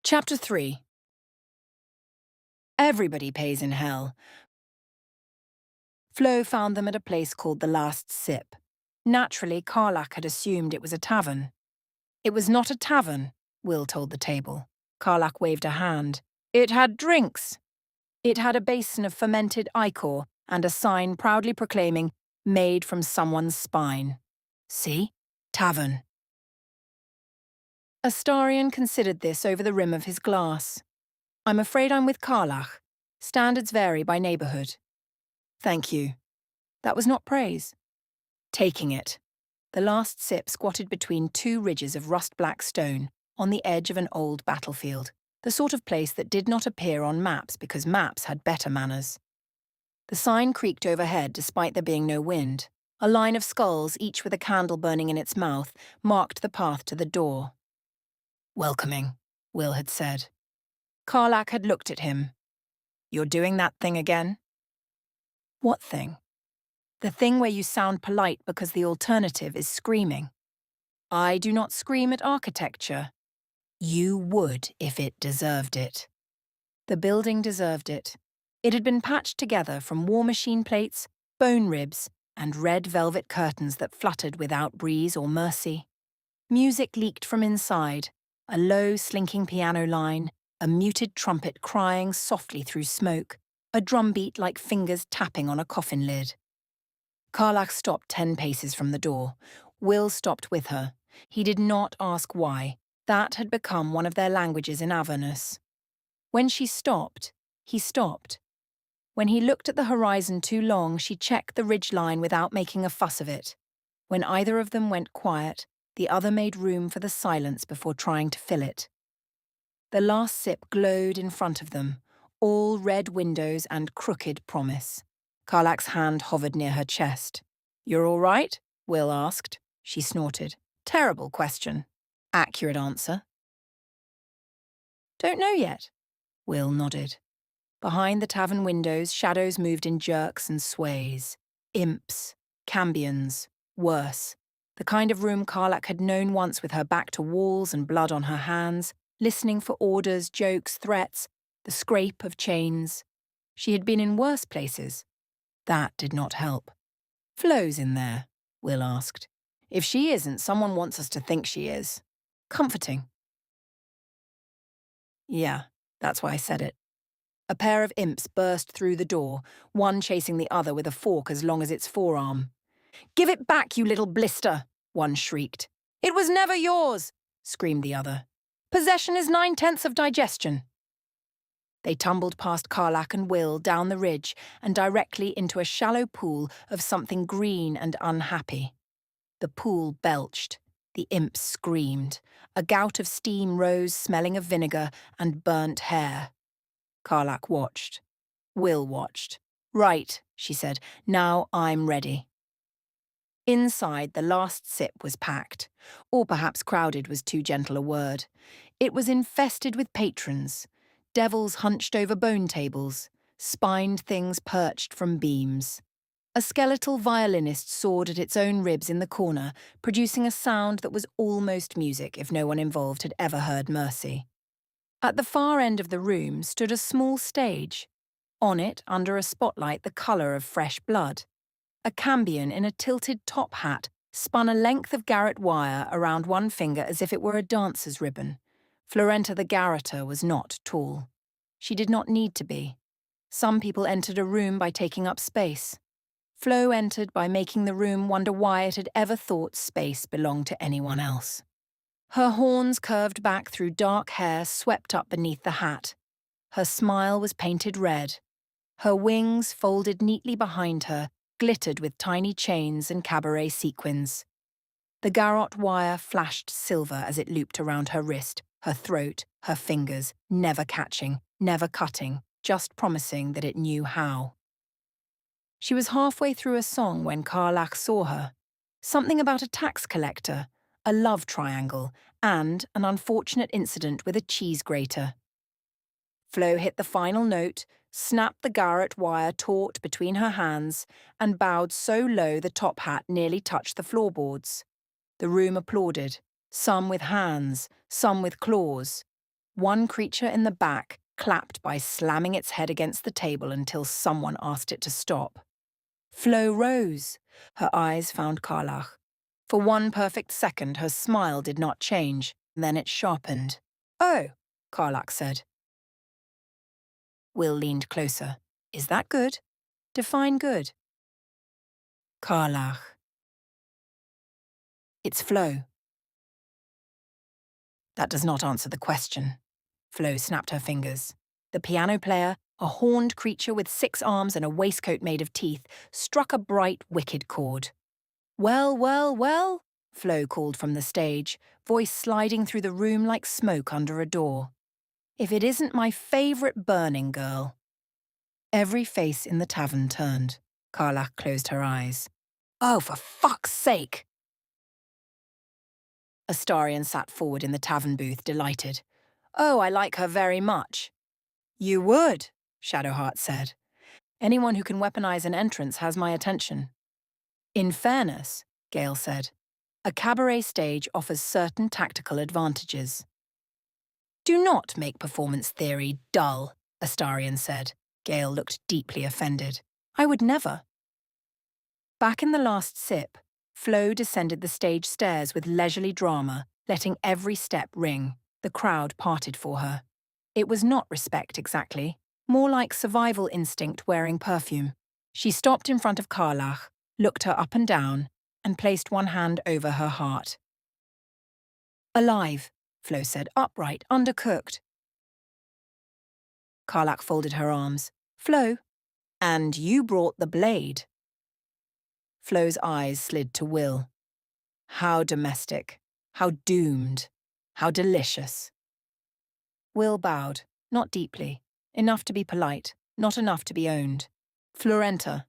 Chapter 3. Everybody pays in hell. Flo found them at a place called the Last Sip. Naturally, Karlach had assumed it was a tavern. It was not a tavern, Will told the table. Karlach waved a hand. It had drinks. It had a basin of fermented ichor and a sign proudly proclaiming, made from someone's spine. See? Tavern. Astarion considered this over the rim of his glass. I'm afraid I'm with Karlach. Standards vary by neighbourhood. Thank you. That was not praise. Taking it. The Last Sip squatted between two ridges of rust-black stone on the edge of an old battlefield, the sort of place that did not appear on maps because maps had better manners. The sign creaked overhead despite there being no wind. A line of skulls, each with a candle burning in its mouth, marked the path to the door. Welcoming, Will had said. Karlach had looked at him. You're doing that thing again? What thing? The thing where you sound polite because the alternative is screaming. I do not scream at architecture. You would if it deserved it. The building deserved it. It had been patched together from war machine plates, bone ribs, and red velvet curtains that fluttered without breeze or mercy. Music leaked from inside, a low, slinking piano line, a muted trumpet crying softly through smoke, a drumbeat like fingers tapping on a coffin lid. Karlach stopped 10 paces from the door. Will stopped with her. He did not ask why. That had become one of their languages in Avernus. When she stopped, he stopped. When he looked at the horizon too long, she checked the ridgeline without making a fuss of it. When either of them went quiet, the other made room for the silence before trying to fill it. The Last Sip glowed in front of them, all red windows and crooked promise. Karlach's hand hovered near her chest. You're all right? Will asked. She snorted. Terrible question. Accurate answer. Don't know yet. Will nodded. Behind the tavern windows, shadows moved in jerks and sways. Imps, cambions, worse. The kind of room Karlach had known once with her back to walls and blood on her hands, listening for orders, jokes, threats, the scrape of chains. She had been in worse places. That did not help. Flo's in there, Will asked. If she isn't, someone wants us to think she is. Comforting. Yeah, that's why I said it. A pair of imps burst through the door, one chasing the other with a fork as long as its forearm. Give it back, you little blister, one shrieked. It was never yours, screamed the other. Possession is 9/10 of digestion. They tumbled past Karlach and Will down the ridge and directly into a shallow pool of something green and unhappy. The pool belched. The imps screamed. A gout of steam rose, smelling of vinegar and burnt hair. Karlach watched. Will watched. Right, she said. Now I'm ready. Inside, the Last Sip was packed. Or perhaps crowded was too gentle a word. It was infested with patrons. Devils hunched over bone tables, spined things perched from beams. A skeletal violinist sawed at its own ribs in the corner, producing a sound that was almost music if no one involved had ever heard mercy. At the far end of the room stood a small stage. On it, under a spotlight the colour of fresh blood. A cambion in a tilted top hat spun a length of garrote wire around one finger as if it were a dancer's ribbon. Flo the Garrotter was not tall. She did not need to be. Some people entered a room by taking up space. Flo entered by making the room wonder why it had ever thought space belonged to anyone else. Her horns curved back through dark hair swept up beneath the hat. Her smile was painted red. Her wings, folded neatly behind her, glittered with tiny chains and cabaret sequins. The garrote wire flashed silver as it looped around her wrist, her throat, her fingers, never catching, never cutting, just promising that it knew how. She was halfway through a song when Karlach saw her. Something about a tax collector, a love triangle, and an unfortunate incident with a cheese grater. Flo hit the final note, snapped the garrote wire taut between her hands, and bowed so low the top hat nearly touched the floorboards. The room applauded, some with hands, some with claws. One creature in the back clapped by slamming its head against the table until someone asked it to stop. Flo rose. Her eyes found Karlach. For one perfect second, her smile did not change. Then it sharpened. "Oh," Karlach said. Will leaned closer. "Is that good? Define good." Karlach. "It's Flo." "That does not answer the question." Flo snapped her fingers. The piano player, a horned creature with 6 arms and a waistcoat made of teeth, struck a bright, wicked chord. "Well, well, well," Flo called from the stage, voice sliding through the room like smoke under a door. "If it isn't my favourite burning girl." Every face in the tavern turned. Karlach closed her eyes. "Oh, for fuck's sake!" Astarion sat forward in the tavern booth, delighted. "Oh, I like her very much." "You would," Shadowheart said. "Anyone who can weaponize an entrance has my attention." "In fairness," Gale said, "a cabaret stage offers certain tactical advantages." "Do not make performance theory dull," Astarion said. Gale looked deeply offended. "I would never." Back in the last sip, Flo descended the stage stairs with leisurely drama, letting every step ring. The crowd parted for her. It was not respect exactly, more like survival instinct wearing perfume. She stopped in front of Karlach, looked her up and down, and placed one hand over her heart. "Alive," Flo said, "upright, undercooked." Karlach folded her arms. "Flo, and you brought the blade." Flo's eyes slid to Will. How domestic, how doomed, how delicious. Will bowed, not deeply, enough to be polite, not enough to be owned. "Florenta."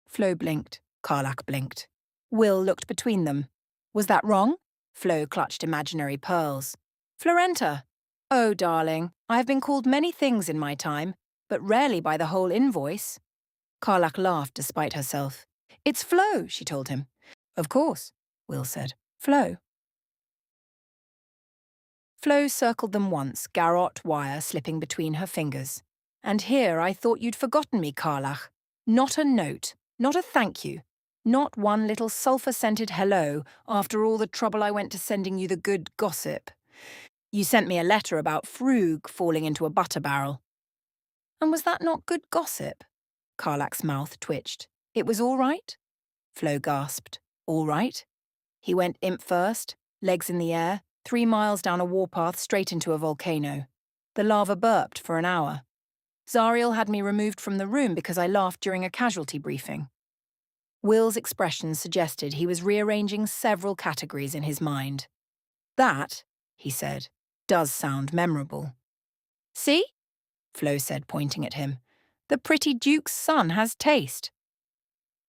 Flo blinked, Karlach blinked. Will looked between them. "Was that wrong?" Flo clutched imaginary pearls. "Florenta. Oh, darling, I have been called many things in my time, but rarely by the whole invoice." Karlach laughed despite herself. "It's Flo," she told him. "Of course," Will said. "Flo." Flo circled them once, garrote wire slipping between her fingers. "And here I thought you'd forgotten me, Karlach. Not a note, not a thank you, not one little sulphur-scented hello after all the trouble I went to sending you the good gossip. You sent me a letter about Frug falling into a butter barrel." "And was that not good gossip?" Karlach's mouth twitched. "It was all right?" Flo gasped. "All right?" He went imp first, legs in the air, 3 miles down a warpath straight into a volcano. The lava burped for an hour. Zariel had me removed from the room because I laughed during a casualty briefing. Will's expression suggested he was rearranging several categories in his mind. "That," he said, "does sound memorable." "See?" Flo said, pointing at him. "The pretty Duke's son has taste."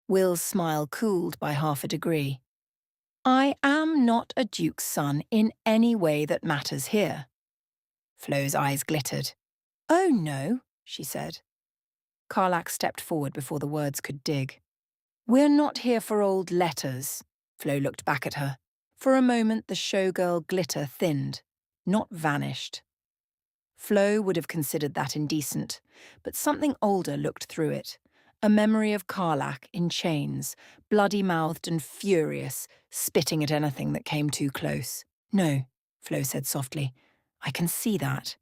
Will's smile cooled by half a degree. "I am not a Duke's son in any way that matters here." Flo's eyes glittered. "Oh, no," she said. Karlach stepped forward before the words could dig. "We're not here for old letters." Flo looked back at her. For a moment, the showgirl glitter thinned, not vanished. Flo would have considered that indecent, but something older looked through it. A memory of Karlach in chains, bloody-mouthed and furious, spitting at anything that came too close. "No," Flo said softly. "I can see that."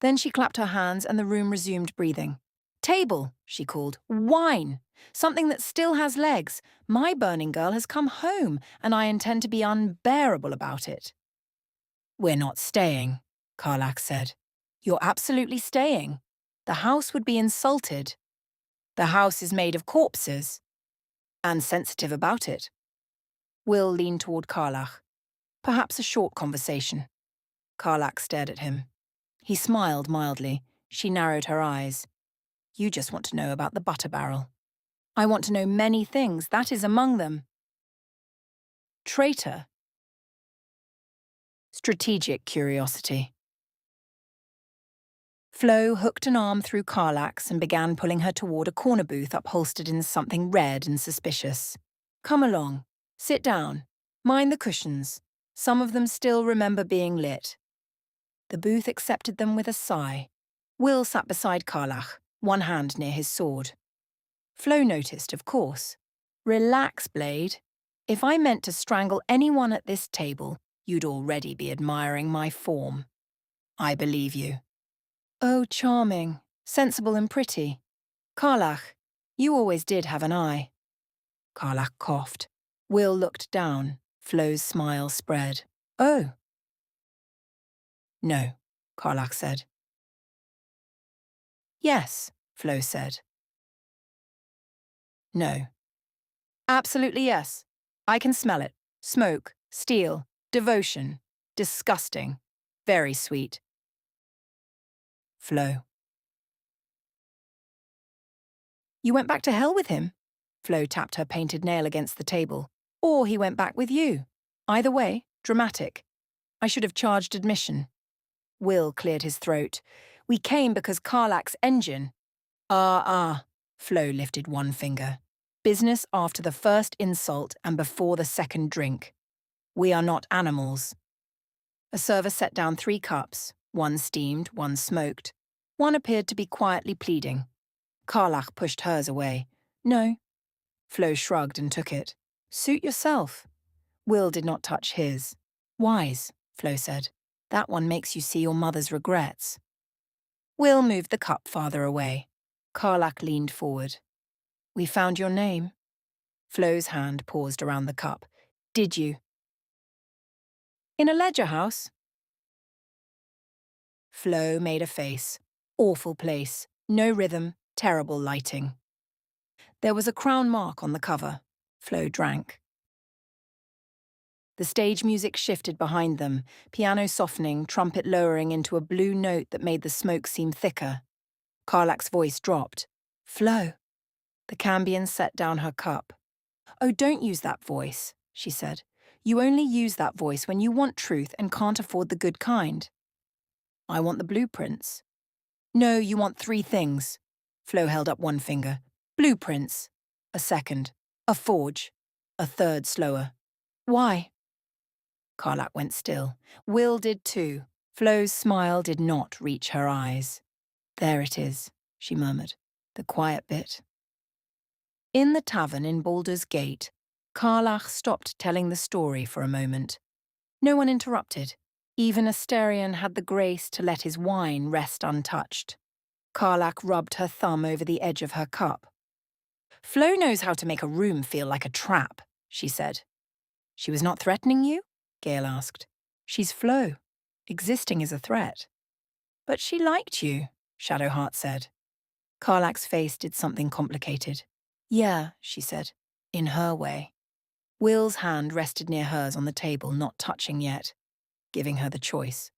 Then she clapped her hands and the room resumed breathing. "Table," she called. "Wine! Something that still has legs. My burning girl has come home, and I intend to be unbearable about it." "We're not staying," Karlach said. "You're absolutely staying. The house would be insulted. The house is made of corpses. And sensitive about it." Will leaned toward Karlach. Perhaps a short conversation. Karlach stared at him. He smiled mildly. She narrowed her eyes. "You just want to know about the butter barrel." "I want to know many things. That is among them." "Traitor." "Strategic curiosity." Flo hooked an arm through Karlach's and began pulling her toward a corner booth upholstered in something red and suspicious. "Come along. Sit down. Mind the cushions. Some of them still remember being lit." The booth accepted them with a sigh. Will sat beside Karlach, one hand near his sword. Flo noticed, of course. Relax, Blade. If I meant to strangle anyone at this table, you'd already be admiring my form. I believe you. Oh, charming, sensible and pretty. Karlach, you always did have an eye. Karlach coughed. Will looked down. Flo's smile spread. Oh. No, Karlach said. Yes, Flo said. No. Absolutely yes. I can smell it. Smoke, steel, devotion. Disgusting. Very sweet. Flo. You went back to hell with him? Flo tapped her painted nail against the table. Or he went back with you. Either way, dramatic. I should have charged admission. Will cleared his throat. We came because Karlach's engine. Flo lifted one finger. Business after the first insult and before the second drink. We are not animals. A server set down 3 cups, one steamed, one smoked. One appeared to be quietly pleading. Karlach pushed hers away. No. Flo shrugged and took it. Suit yourself. Will did not touch his. Wise, Flo said. That one makes you see your mother's regrets. Will moved the cup farther away. Karlach leaned forward. We found your name. Flo's hand paused around the cup. Did you? In a ledger house? Flo made a face. Awful place. No rhythm. Terrible lighting. There was a crown mark on the cover. Flo drank. The stage music shifted behind them, piano softening, trumpet lowering into a blue note that made the smoke seem thicker. Karlach's voice dropped. Flo. The cambion set down her cup. Oh, don't use that voice, she said. You only use that voice when you want truth and can't afford the good kind. I want the blueprints. No, you want 3 things. Flo held up one finger. Blueprints. A second. A forge. A third slower. Why? Karlach went still. Will did too. Flo's smile did not reach her eyes. There it is, she murmured. The quiet bit. In the tavern in Baldur's Gate, Karlach stopped telling the story for a moment. No one interrupted. Even Asterion had the grace to let his wine rest untouched. Karlach rubbed her thumb over the edge of her cup. Flo knows how to make a room feel like a trap, she said. She was not threatening you? Gale asked. She's Flo. Existing is a threat. But she liked you, Shadowheart said. Karlach's face did something complicated. Yeah, she said, in her way. Will's hand rested near hers on the table, not touching yet, giving her the choice.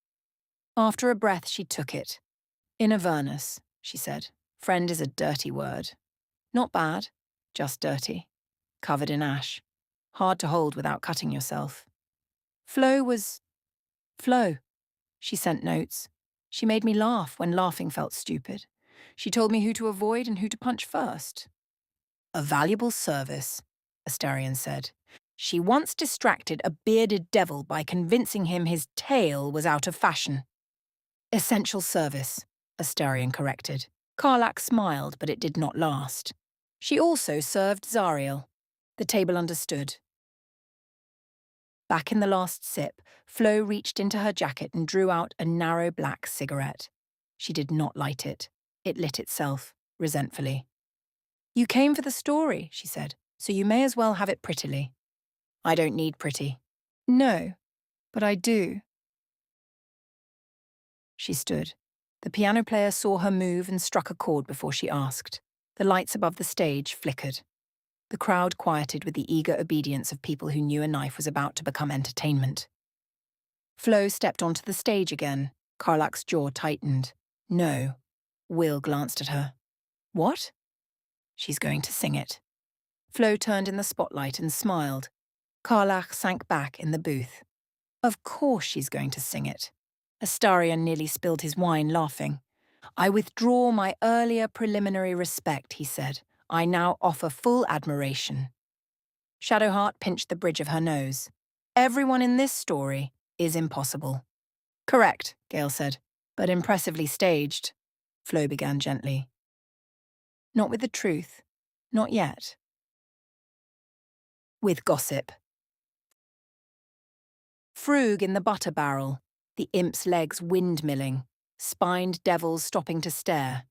After a breath, she took it. In Avernus, she said. Friend is a dirty word. Not bad, just dirty. Covered in ash. Hard to hold without cutting yourself. Flo was... Flo. She sent notes. She made me laugh when laughing felt stupid. She told me who to avoid and who to punch first. A valuable service, Asterion said. She once distracted a bearded devil by convincing him his tail was out of fashion. Essential service, Asterion corrected. Karlach smiled, but it did not last. She also served Zariel. The table understood. Back in the last sip, Flo reached into her jacket and drew out a narrow black cigarette. She did not light it. It lit itself, resentfully. You came for the story, she said, so you may as well have it prettily. I don't need pretty. No, but I do. She stood. The piano player saw her move and struck a chord before she asked. The lights above the stage flickered. The crowd quieted with the eager obedience of people who knew a knife was about to become entertainment. Flo stepped onto the stage again. Karlach's jaw tightened. No. Will glanced at her. What? She's going to sing it. Flo turned in the spotlight and smiled. Karlach sank back in the booth. Of course she's going to sing it. Astarion nearly spilled his wine laughing. I withdraw my earlier preliminary respect, he said. I now offer full admiration. Shadowheart pinched the bridge of her nose. Everyone in this story is impossible. Correct, Gale said, but impressively staged. Flo began gently. Not with the truth. Not yet. With gossip. Frug in the butter barrel, the imp's legs windmilling, spined devils stopping to stare.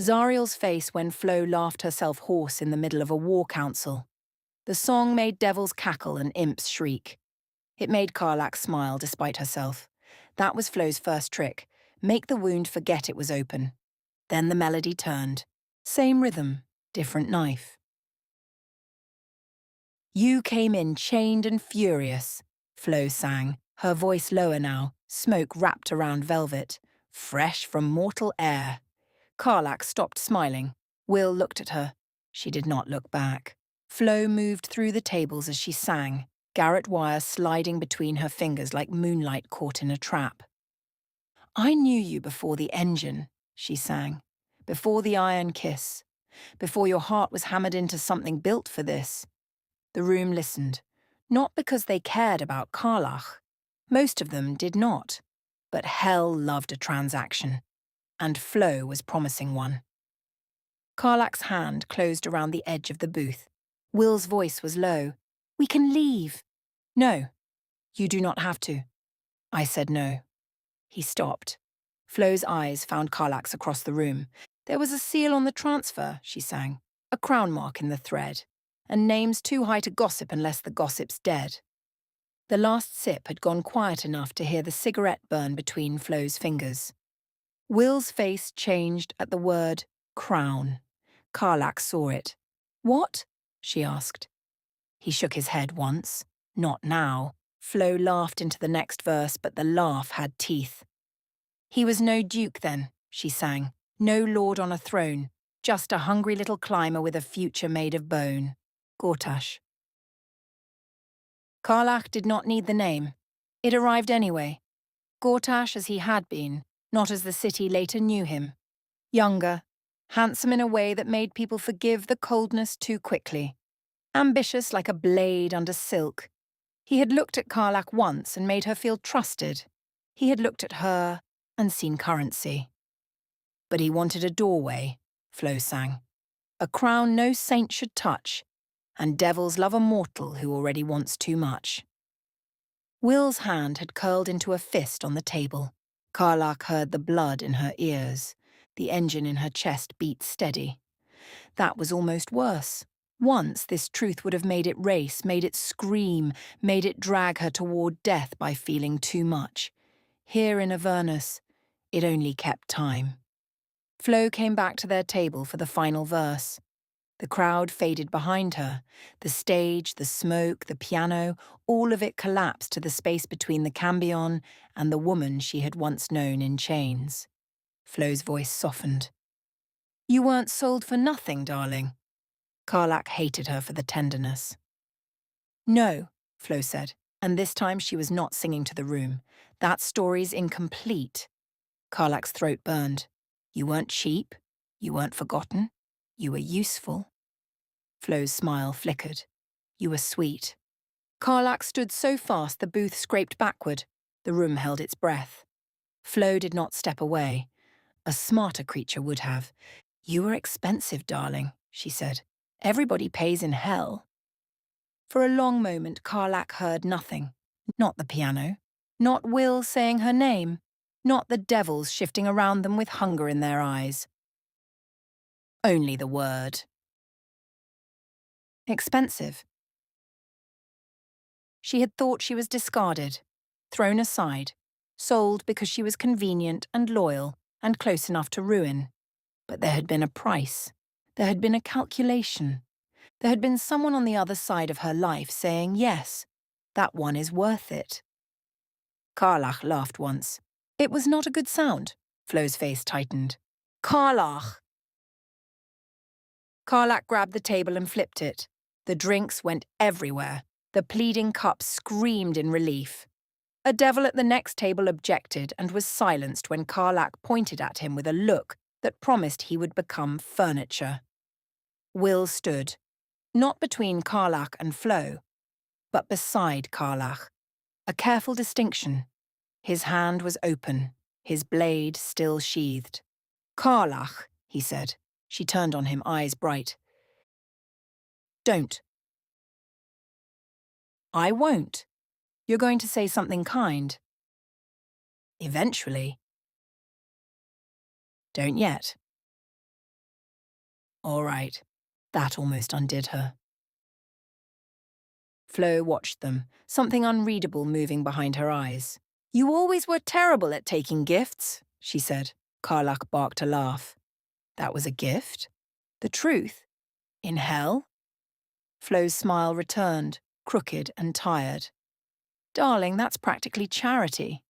Zariel's face when Flo laughed herself hoarse in the middle of a war council. The song made devils cackle and imps shriek. It made Karlach smile despite herself. That was Flo's first trick. Make the wound forget it was open. Then the melody turned. Same rhythm, different knife. You came in chained and furious, Flo sang, her voice lower now, smoke wrapped around velvet, fresh from mortal air. Karlach stopped smiling. Will looked at her. She did not look back. Flo moved through the tables as she sang, garrote wire sliding between her fingers like moonlight caught in a trap. I knew you before the engine, she sang, before the iron kiss, before your heart was hammered into something built for this. The room listened, not because they cared about Karlach. Most of them did not. But hell loved a transaction, and Flo was promising one. Karlach's hand closed around the edge of the booth. Will's voice was low. We can leave. No, you do not have to. I said no. He stopped. Flo's eyes found Karlach's across the room. There was a seal on the transfer, she sang, a crown mark in the thread, and names too high to gossip unless the gossip's dead. The last sip had gone quiet enough to hear the cigarette burn between Flo's fingers. Will's face changed at the word crown. Karlach saw it. What? She asked. He shook his head once. Not now. Flo laughed into the next verse, but the laugh had teeth. He was no duke then, she sang. No lord on a throne. Just a hungry little climber with a future made of bone. Gortash. Karlach did not need the name. It arrived anyway. Gortash as he had been, not as the city later knew him. Younger, handsome in a way that made people forgive the coldness too quickly. Ambitious like a blade under silk. He had looked at Karlach once and made her feel trusted. He had looked at her and seen currency. But he wanted a doorway, Flo sang. A crown no saint should touch, and devils love a mortal who already wants too much. Will's hand had curled into a fist on the table. Karlach heard the blood in her ears. The engine in her chest beat steady. That was almost worse. Once this truth would have made it race, made it scream, made it drag her toward death by feeling too much. Here in Avernus, it only kept time. Flo came back to their table for the final verse. The crowd faded behind her. The stage, the smoke, the piano, all of it collapsed to the space between the cambion and the woman she had once known in chains. Flo's voice softened. You weren't sold for nothing, darling. Karlach hated her for the tenderness. No, Flo said, and this time she was not singing to the room. That story's incomplete. Karlach's throat burned. You weren't cheap. You weren't forgotten. You were useful. Flo's smile flickered. You were sweet. Karlach stood so fast the booth scraped backward. The room held its breath. Flo did not step away. A smarter creature would have. You were expensive, darling, she said. Everybody pays in hell. For a long moment, Karlach heard nothing. Not the piano. Not Will saying her name. Not the devils shifting around them with hunger in their eyes. Only the word. Expensive. She had thought she was discarded, thrown aside, sold because she was convenient and loyal and close enough to ruin. But there had been a price. There had been a calculation. There had been someone on the other side of her life saying, yes, that one is worth it. Karlach laughed once. It was not a good sound. Flo's face tightened. Karlach! Karlach grabbed the table and flipped it. The drinks went everywhere. The pleading cup screamed in relief. A devil at the next table objected and was silenced when Karlach pointed at him with a look that promised he would become furniture. Will stood, not between Karlach and Flo, but beside Karlach. A careful distinction. His hand was open, his blade still sheathed. "Karlach," he said. She turned on him, eyes bright. "Don't." "I won't. You're going to say something kind." "Eventually." "Don't yet." "All right." That almost undid her. Flo watched them, something unreadable moving behind her eyes. "You always were terrible at taking gifts," she said. Karlach barked a laugh. That was a gift? The truth? In hell? Flo's smile returned, crooked and tired. "Darling, that's practically charity.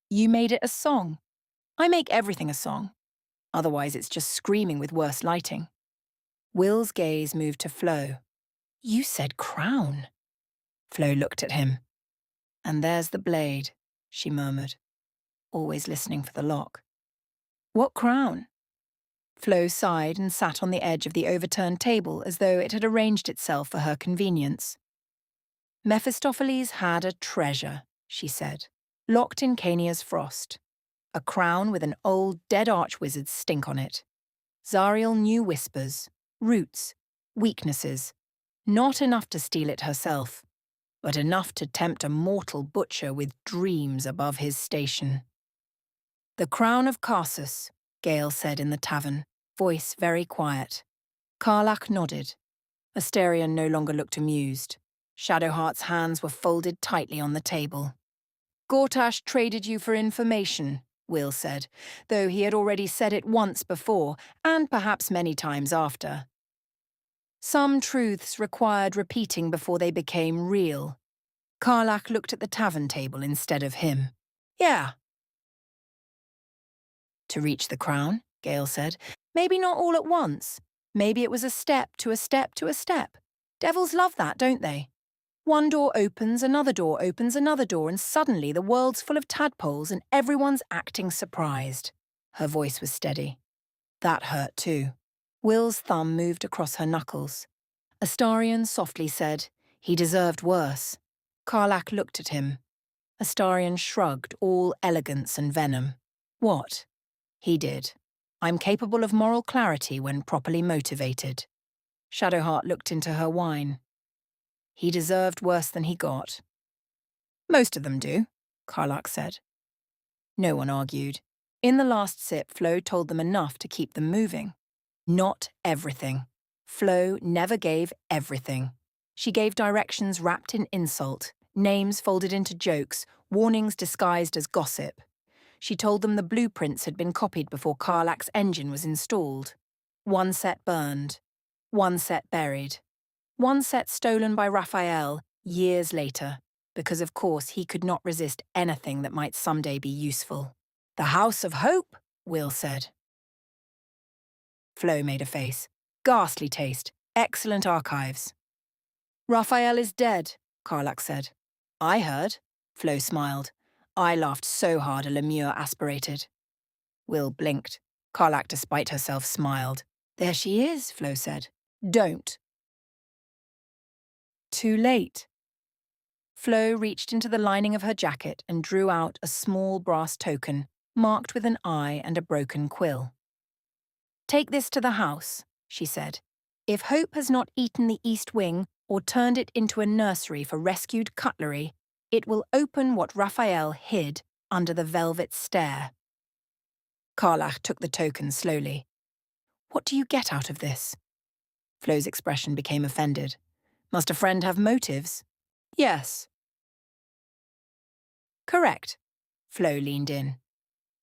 You made it a song. I make everything a song. Otherwise it's just screaming with worse lighting." Will's gaze moved to Flo. "You said crown." Flo looked at him. "And there's the blade," she murmured, always listening for the lock. "What crown?" Flo sighed and sat on the edge of the overturned table as though it had arranged itself for her convenience. "Mephistopheles had a treasure," she said, "locked in Cania's frost. A crown with an old dead archwizard's stink on it. Zariel knew whispers, roots, weaknesses. Not enough to steal it herself, but enough to tempt a mortal butcher with dreams above his station." "The Crown of Karsus," Gale said in the tavern, voice very quiet. Karlach nodded. Asterion no longer looked amused. Shadowheart's hands were folded tightly on the table. "Gortash traded you for information," Will said, though he had already said it once before, and perhaps many times after. Some truths required repeating before they became real. Karlach looked at the tavern table instead of him. "Yeah." "To reach the crown," Gale said. "Maybe not all at once. Maybe it was a step to a step to a step. Devils love that, don't they? One door opens, another door opens, another door, and suddenly the world's full of tadpoles and everyone's acting surprised." Her voice was steady. That hurt too. Will's thumb moved across her knuckles. Astarion softly said, "He deserved worse." Karlach looked at him. Astarion shrugged, all elegance and venom. "What?" "He did. I'm capable of moral clarity when properly motivated." Shadowheart looked into her wine. "He deserved worse than he got." "Most of them do," Karlach said. No one argued. In the last sip, Flo told them enough to keep them moving. Not everything. Flo never gave everything. She gave directions wrapped in insult, names folded into jokes, warnings disguised as gossip. She told them the blueprints had been copied before Karlach's engine was installed. One set burned. One set buried. One set stolen by Raphael years later, because of course he could not resist anything that might someday be useful. "The House of Hope," Will said. Flo made a face. "Ghastly taste. Excellent archives." "Raphael is dead," Karlach said. "I heard." Flo smiled. "I laughed so hard a lemure aspirated." Will blinked. Karlach, despite herself, smiled. "There she is," Flo said. "Don't." Too late. Flo reached into the lining of her jacket and drew out a small brass token, marked with an eye and a broken quill. "Take this to the house," she said. "If Hope has not eaten the East Wing or turned it into a nursery for rescued cutlery, it will open what Raphael hid under the velvet stair." Karlach took the token slowly. "What do you get out of this?" Flo's expression became offended. "Must a friend have motives?" "Yes." "Correct." Flo leaned in.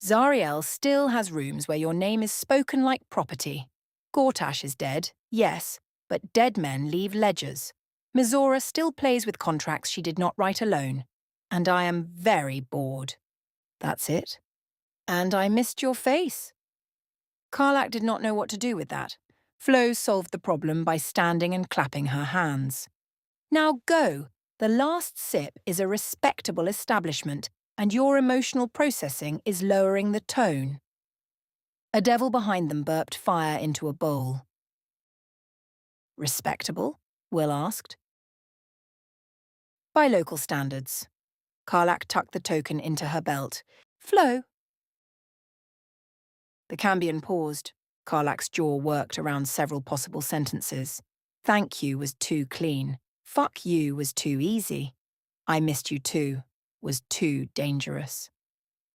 "Zariel still has rooms where your name is spoken like property. Gortash is dead, yes, but dead men leave ledgers. Mizora still plays with contracts she did not write alone. And I am very bored." "That's it?" "And I missed your face." Karlach did not know what to do with that. Flo solved the problem by standing and clapping her hands. "Now go. The last sip is a respectable establishment, and your emotional processing is lowering the tone." A devil behind them burped fire into a bowl. "Respectable?" Will asked. "By local standards." Karlach tucked the token into her belt. Flo. The cambion paused. Karlach's jaw worked around several possible sentences. Thank you was too clean. Fuck you was too easy. I missed you too was too dangerous.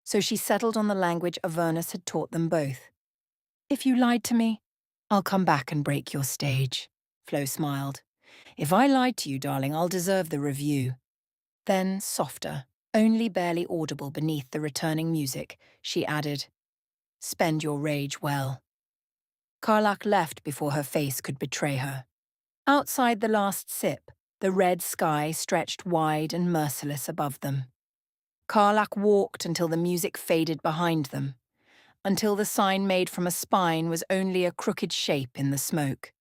So she settled on the language Avernus had taught them both. If you lied to me, I'll come back and break your stage. Flo smiled. If I lied to you, darling, I'll deserve the review. Then, softer, only barely audible beneath the returning music, she added, Spend your rage well. Karlach left before her face could betray her. Outside the last sip, the red sky stretched wide and merciless above them. Karlach walked until the music faded behind them, until the sign made from a spine was only a crooked shape in the smoke,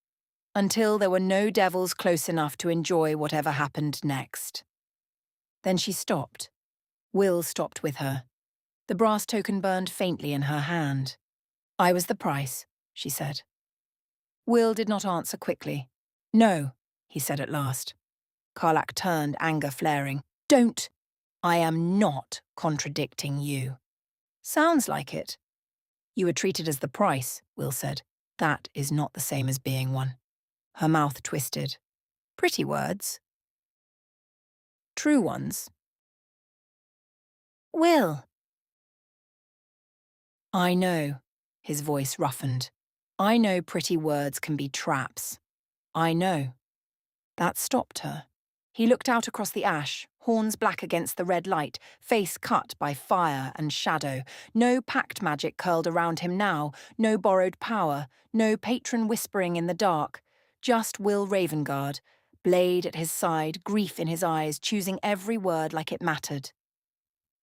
until there were no devils close enough to enjoy whatever happened next. Then she stopped. Will stopped with her. The brass token burned faintly in her hand. I was the price, she said. Will did not answer quickly. No, he said at last. Karlach turned, anger flaring. Don't! I am not contradicting you. Sounds like it. You were treated as the price, Will said. That is not the same as being one. Her mouth twisted. Pretty words. True ones. Will. I know, his voice roughened. I know pretty words can be traps. I know. That stopped her. He looked out across the ash, horns black against the red light, face cut by fire and shadow. No pact magic curled around him now, no borrowed power, no patron whispering in the dark. Just Will Ravengard, blade at his side, grief in his eyes, choosing every word like it mattered.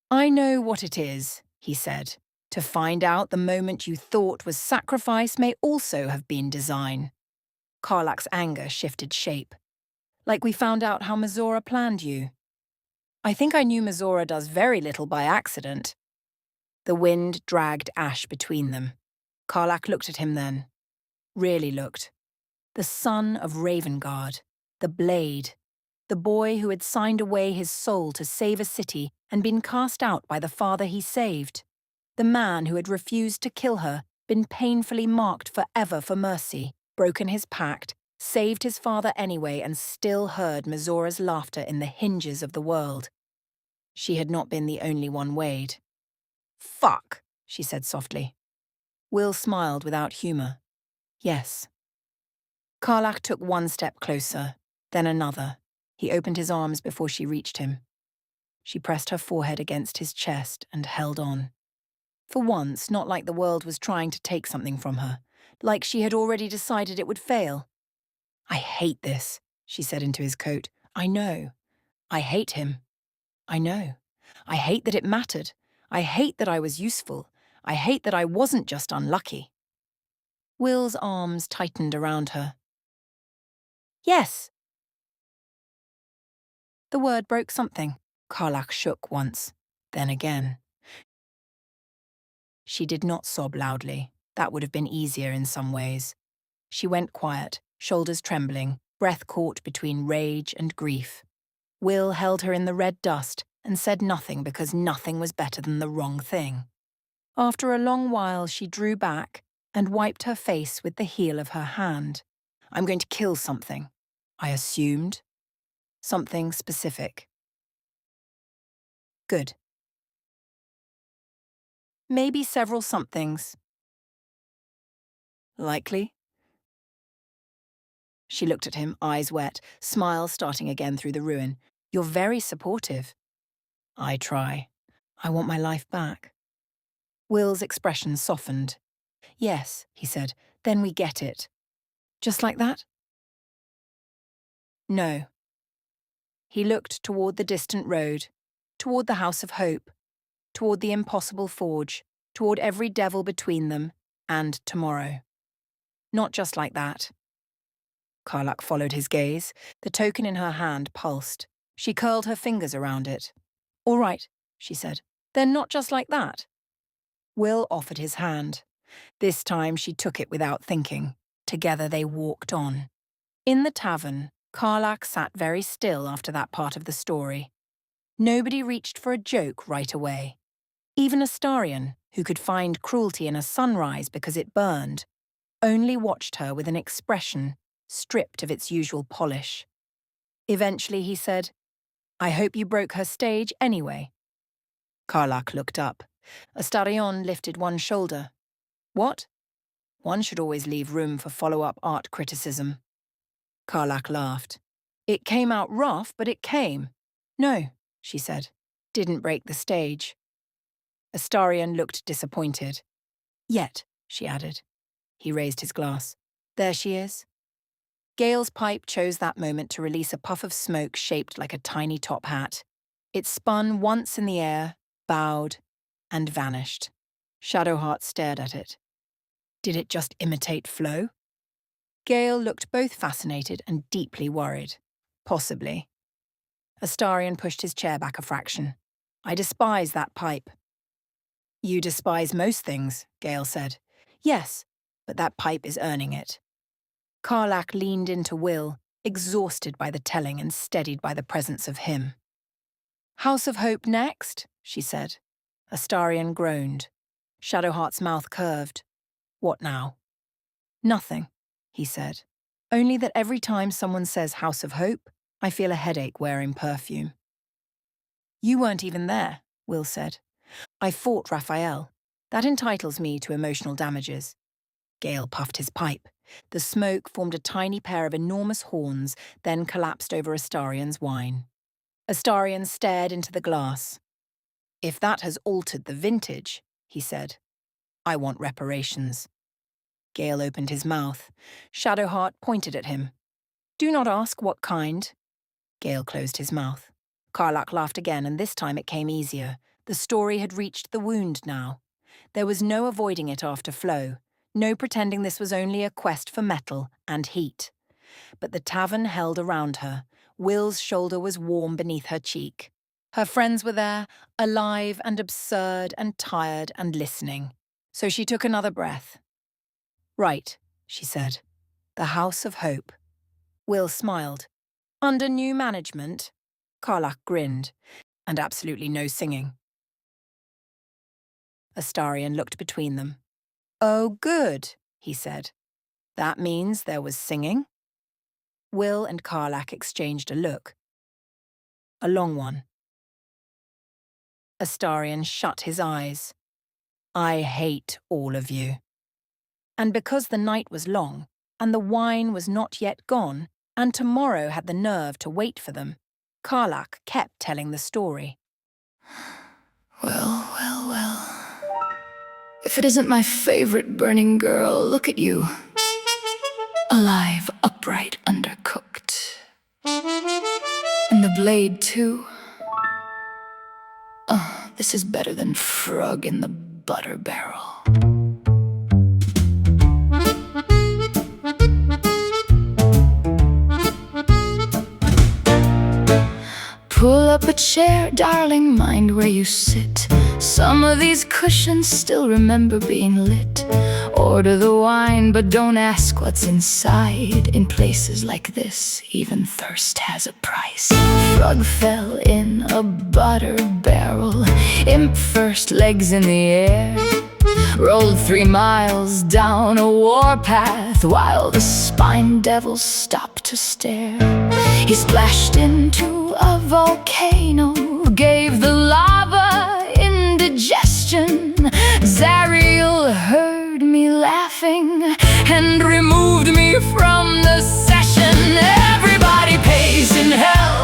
I know what it is, he said. To find out the moment you thought was sacrifice may also have been design. Karlach's anger shifted shape. Like we found out how Mizora planned you. I think I knew Mizora does very little by accident. The wind dragged ash between them. Karlach looked at him then. Really looked. The son of Ravengard. The blade. The boy who had signed away his soul to save a city and been cast out by the father he saved. The man who had refused to kill her, been painfully marked forever for mercy, broken his pact, saved his father anyway, and still heard Mizora's laughter in the hinges of the world. She had not been the only one weighed. Fuck, she said softly. Will smiled without humour. Yes. Karlach took one step closer, then another. He opened his arms before she reached him. She pressed her forehead against his chest and held on. For once, not like the world was trying to take something from her, like she had already decided it would fail. I hate this, she said into his coat. I know. I hate him. I know. I hate that it mattered. I hate that I was useful. I hate that I wasn't just unlucky. Will's arms tightened around her. Yes. The word broke something. Karlach shook once, then again. She did not sob loudly. That would have been easier in some ways. She went quiet, shoulders trembling, breath caught between rage and grief. Will held her in the red dust and said nothing because nothing was better than the wrong thing. After a long while, she drew back and wiped her face with the heel of her hand. I'm going to kill something, I assumed. Something specific. Good. Maybe several somethings. Likely? She looked at him, eyes wet, smile starting again through the ruin. You're very supportive. I try. I want my life back. Will's expression softened. Yes, he said, then we get it. Just like that? No. He looked toward the distant road, toward the House of Hope, toward the impossible forge, toward every devil between them, and tomorrow. Not just like that. Karlach followed his gaze. The token in her hand pulsed. She curled her fingers around it. All right, she said. Then not just like that. Will offered his hand. This time she took it without thinking. Together they walked on. In the tavern, Karlach sat very still after that part of the story. Nobody reached for a joke right away. Even Astarion, who could find cruelty in a sunrise because it burned, only watched her with an expression stripped of its usual polish. Eventually he said, "I hope you broke her stage anyway." Karlach looked up. Astarion lifted one shoulder. "What?" "One should always leave room for follow-up art criticism." Karlach laughed. "It came out rough, but it came." "No," she said. "Didn't break the stage." Astarion looked disappointed. "Yet," she added. He raised his glass. "There she is." Gale's pipe chose that moment to release a puff of smoke shaped like a tiny top hat. It spun once in the air, bowed, and vanished. Shadowheart stared at it. Did it just imitate Flo? Gale looked both fascinated and deeply worried. Possibly. Astarion pushed his chair back a fraction. "I despise that pipe." "You despise most things," Gale said. "Yes, but that pipe is earning it." Karlach leaned into Will, exhausted by the telling and steadied by the presence of him. "House of Hope next," she said. Astarion groaned. Shadowheart's mouth curved. "What now?" "Nothing," he said. "Only that every time someone says House of Hope, I feel a headache wearing perfume." "You weren't even there," Will said. "I fought Raphael. That entitles me to emotional damages." Gale puffed his pipe. The smoke formed a tiny pair of enormous horns, then collapsed over Astarion's wine. Astarion stared into the glass. "If that has altered the vintage," he said, "I want reparations." Gale opened his mouth. Shadowheart pointed at him. "Do not ask what kind." Gale closed his mouth. Karlach laughed again, and this time it came easier. The story had reached the wound now. There was no avoiding it after Flo, no pretending this was only a quest for metal and heat. But the tavern held around her. Will's shoulder was warm beneath her cheek. Her friends were there, alive and absurd and tired and listening. So she took another breath. "Right," she said. "The House of Hope." Will smiled. "Under new management?" Karlach grinned. "And absolutely no singing." Astarion looked between them. "Oh, good," he said. "That means there was singing?" Will and Karlach exchanged a look. A long one. Astarion shut his eyes. "I hate all of you." And because the night was long, and the wine was not yet gone, and tomorrow had the nerve to wait for them, Karlach kept telling the story. Well, well, well. If it isn't my favorite burning girl, look at you. Alive, upright, undercooked. And the blade, too. Oh, this is better than frog in the butter barrel. Pull up a chair, darling, mind where you sit. Some of these cushions still remember being lit. Order the wine, but don't ask what's inside. In places like this, even thirst has a price. Frog fell in a butter barrel. Imp first, legs in the air. Rolled 3 miles down a warpath while the spine devils stopped to stare. He splashed into a volcano, gave the lava indigestion. Zariel heard me laughing and removed me from the session. Everybody pays in hell,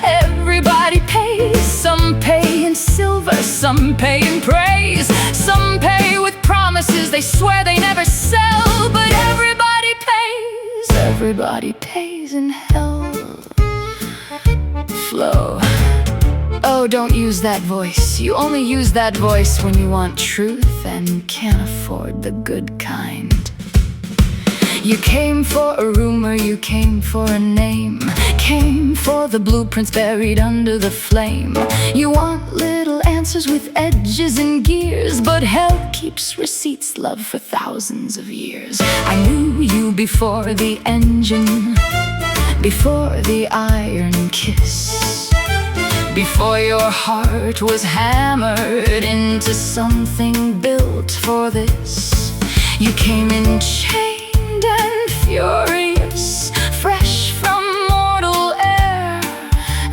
everybody pays. Some pay in silver, some pay in praise. Some pay with promises they swear they never sell. But everybody pays in hell. Flo. Oh, don't use that voice. You only use that voice when you want truth and can't afford the good kind. You came for a rumor, you came for a name. Came for the blueprints buried under the flame. You want little answers with edges and gears, but hell keeps receipts, love for thousands of years. I knew you before the engine, before the iron kiss, before your heart was hammered into something built for this. You came in chained and furious, fresh from mortal air,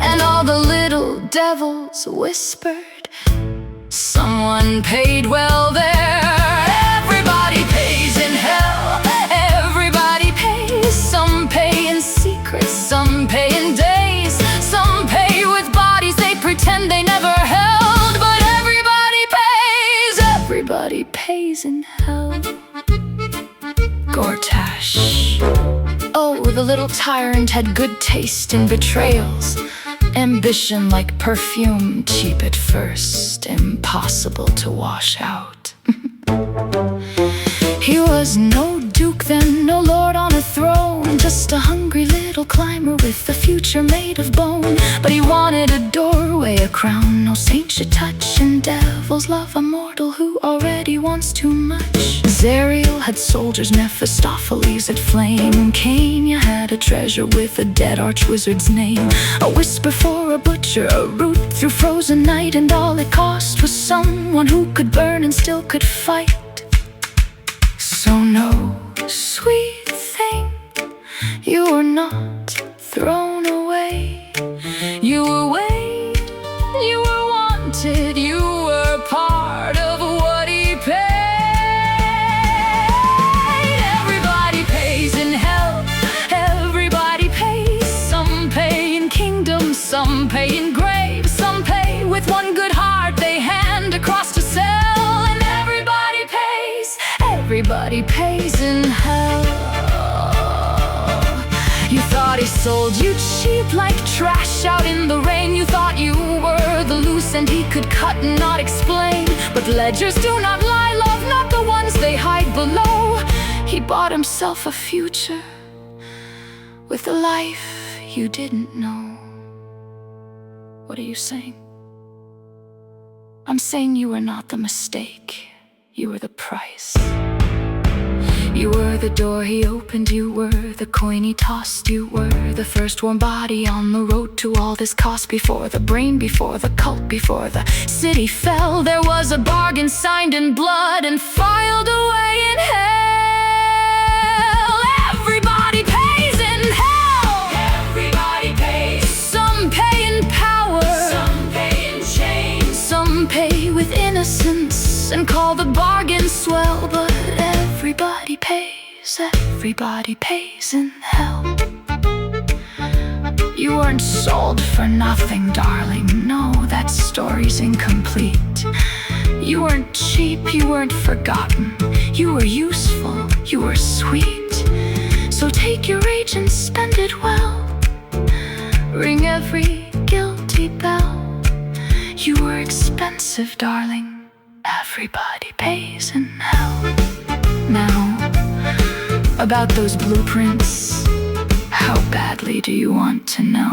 and all the little devils whispered, someone paid well there. Everybody pays in hell, everybody pays. Some pay in secrets, some pay in days, some pay with bodies they pretend they never held. But everybody pays in hell. Gortash. Oh, the little tyrant had good taste in betrayals. Ambition like perfume, cheap at first, impossible to wash out. He was no duke then, no lord on a throne, just a hungry little climber with a future made of bone. But he wanted a doorway, a crown no saint should touch, and devils love a mortal who already wants too much. Zariel had soldiers, Mephistopheles had flame. Kenya had a treasure with a dead archwizard's name. A whisper for a butcher, a route through frozen night, and all it cost was someone who could burn and still could fight. So no, sweet thing, you were not thrown away. You were weighed, you were wanted, you were part of what he paid. Everybody pays in hell, everybody pays. Some pay in kingdoms, some pay in graves, some pay with one good heart they hand across to sell. And everybody pays in hell. You thought he sold you cheap like trash out in the rain. You thought you were the loose end he could cut and not explain. But ledgers do not lie, love not the ones they hide below. He bought himself a future with a life you didn't know. What are you saying? I'm saying you were not the mistake, you were the price. You were the door he opened, you were the coin he tossed, you were the first warm body on the road to all this cost. Before the brain, before the cult, before the city fell, there was a bargain signed in blood and filed away in hell. Everybody pays in hell, everybody pays. Some pay in power, some pay in chains, some pay with innocence and call the bargain swell. But everybody pays in hell. You weren't sold for nothing, darling, no, that story's incomplete. You weren't cheap, you weren't forgotten, you were useful, you were sweet. So take your age and spend it well, ring every guilty bell. You were expensive, darling, everybody pays in hell. Now, about those blueprints, how badly do you want to know?